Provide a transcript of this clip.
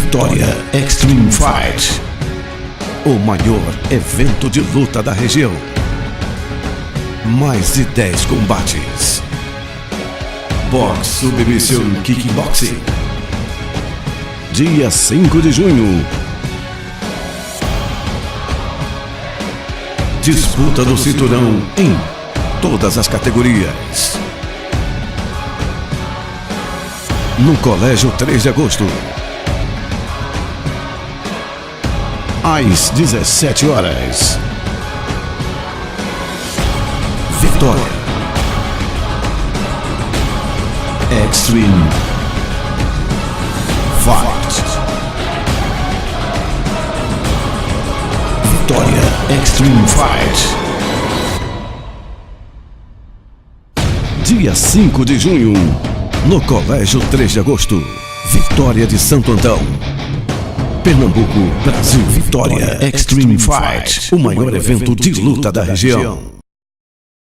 Vitória Extreme Fight, o maior evento de luta da região. Mais de 10 combates. Box Submission Kickboxing. Dia 5 de junho. Disputa do cinturão em todas as categorias. No Colégio 3 de Agosto. Às 17 horas. Vitória Extreme Fight. Vitória Extreme Fight. Dia 5 de junho, no Colégio 3 de Agosto. Vitória de Santo Antão, Pernambuco, Brasil. Vitória Extreme Fight, o maior evento de luta da região.